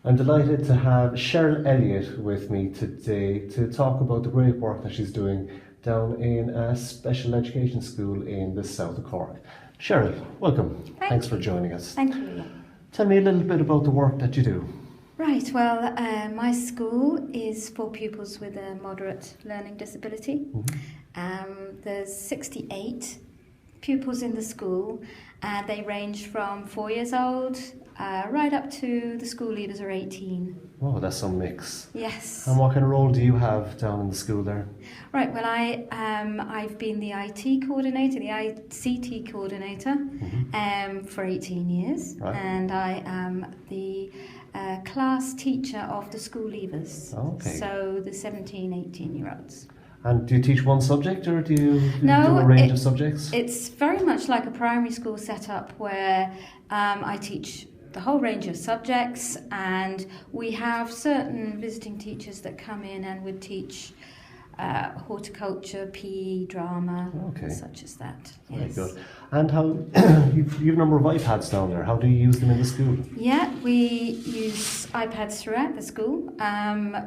I'm delighted to have Cherryl Elliot with me today to talk about the great work that she's doing down in a special education school in the south of Cork. Cherryl, welcome. Thanks for joining us. Thank you. Tell me a little bit about the work that you do. Right, well, my school is for pupils with a moderate learning disability. There's 68 pupils in the school, and they range from 4 years old right up to the school leaders are 18. Oh, that's some mix. Yes. And what kind of role do you have down in the school there? Right, well, I've been the IT coordinator, the ICT coordinator for 18 years, Right. and I am the class teacher of the school leavers, Okay. so the 17, 18-year-olds. And do you teach one subject or do you do No, a range of subjects? It's very much like a primary school setup where I teach the whole range of subjects, and we have certain visiting teachers that come in and would teach horticulture, PE, drama, such as that. Very Yes. good. And how you've a number of iPads down there. How do you use them in the school? Yeah, we use iPads throughout the school.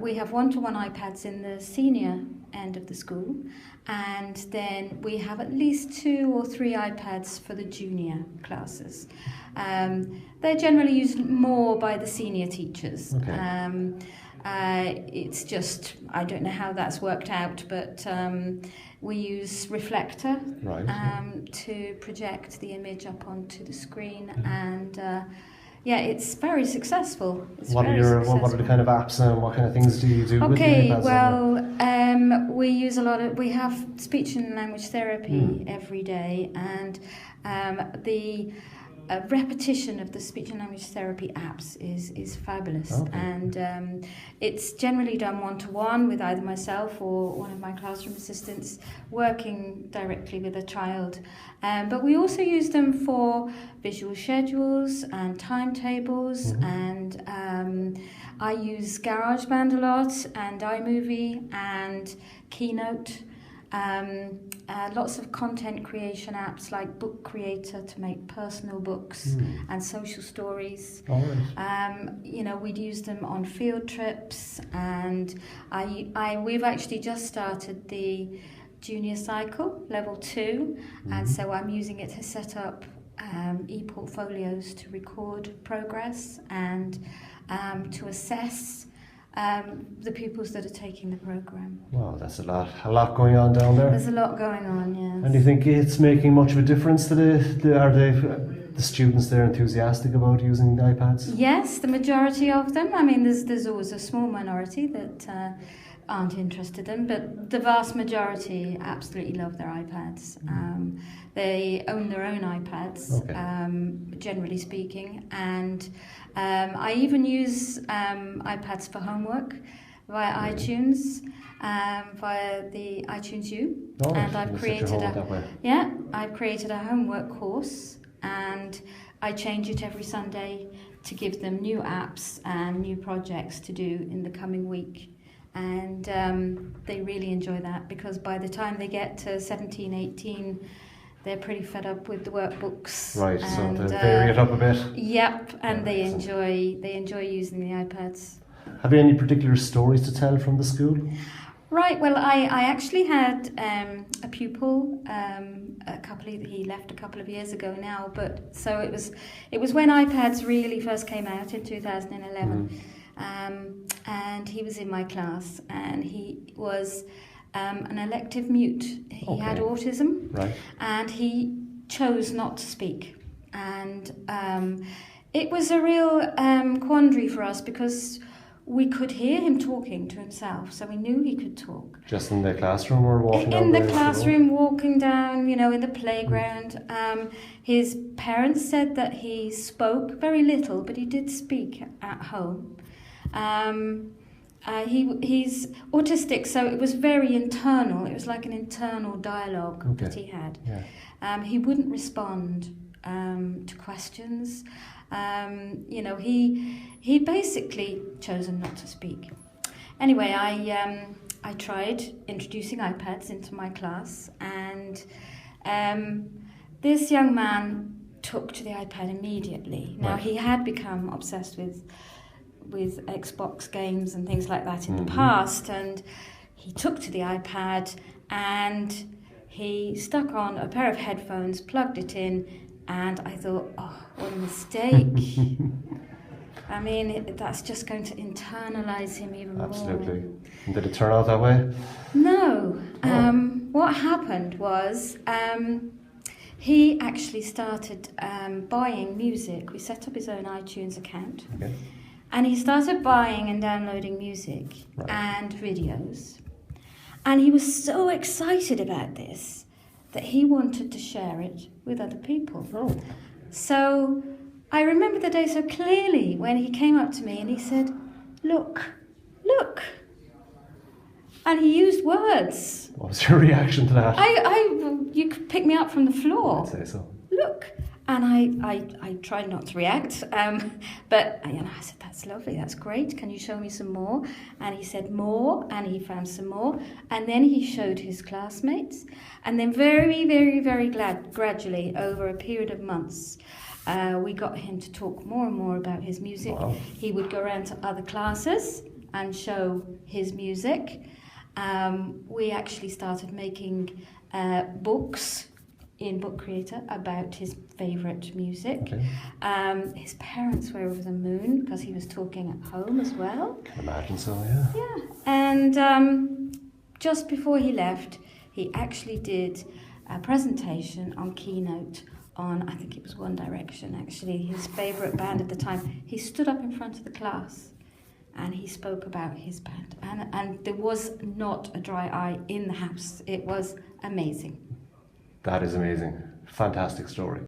We have one-to-one iPads in the senior end of the school, and then we have at least 2 or 3 iPads for the junior classes. They're generally used more by the senior teachers. Okay. It's just, I don't know how that's worked out, but we use Reflector to project the image up onto the screen, and it's very successful. What are the kind of apps and what kind of things do you do with the iPads? We use we have speech and language therapy every day, and the repetition of the speech and language therapy apps is fabulous. Okay. And it's generally done one-to-one with either myself or one of my classroom assistants working directly with a child. But we also use them for visual schedules and timetables, and I use GarageBand a lot, and iMovie and Keynote. Lots of content creation apps like Book Creator to make personal books and social stories. All right. We'd use them on field trips, and we've actually just started the junior cycle, level 2, and so I'm using it to set up e-portfolios to record progress and to assess the pupils that are taking the programme. Wow, that's a lot going on down there. There's a lot going on, yes. And do you think it's making much of a difference to the students there enthusiastic about using the iPads? Yes, the majority of them. I mean, there's always a small minority that aren't interested in, but the vast majority absolutely love their iPads. They own their own iPads, generally speaking, and I even use iPads for homework via iTunes, via the iTunes U, and I've created a homework course, and I change it every Sunday to give them new apps and new projects to do in the coming week. And they really enjoy that, because by the time they get to 17, 18, they're pretty fed up with the workbooks. Right, so they vary it up a bit. Yep, and they enjoy using the iPads. Have you any particular stories to tell from the school? Right, well, I actually had a pupil, he left a couple of years ago now, but so it was when iPads really first came out in 2011. And he was in my class, and he was an elective mute. He had autism, and he chose not to speak. And it was a real quandary for us, because we could hear him talking to himself, so we knew he could talk. Just in the classroom or walking down? In the classroom, walking down, in the playground. His parents said that he spoke very little, but he did speak at home. He's autistic, so it was very internal. It was like an internal dialogue that he had. Yeah. He wouldn't respond to questions. He basically chosen not to speak. Anyway, I tried introducing iPads into my class, and this young man took to the iPad immediately. Now, he had become obsessed with with Xbox games and things like that in the past, and he took to the iPad and he stuck on a pair of headphones, plugged it in, and I thought, oh, what a mistake. I mean, that's just going to internalise him even more. Absolutely. And did it turn out that way? No. What happened was he actually started buying music. We set up his own iTunes account. Okay. And he started buying and downloading music and videos. And he was so excited about this that he wanted to share it with other people. Oh. So I remember the day so clearly when he came up to me and he said, look. And he used words. What was your reaction to that? You could pick me up from the floor. I'd say so. Look. And I tried not to react, but I said, that's lovely, that's great, can you show me some more? And he said more, and he found some more, and then he showed his classmates, and then very, very, very gradually, over a period of months, we got him to talk more and more about his music. Wow. He would go around to other classes and show his music. We actually started making books in Book Creator about his favourite music. Okay. His parents were over the moon because he was talking at home as well. Can imagine so, yeah. Yeah, and just before he left, he actually did a presentation on Keynote on, I think it was One Direction actually, his favourite band at the time. He stood up in front of the class and he spoke about his band. And there was not a dry eye in the house. It was amazing. That is amazing. Fantastic story.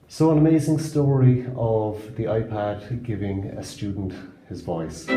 So an amazing story of the iPad giving a student his voice.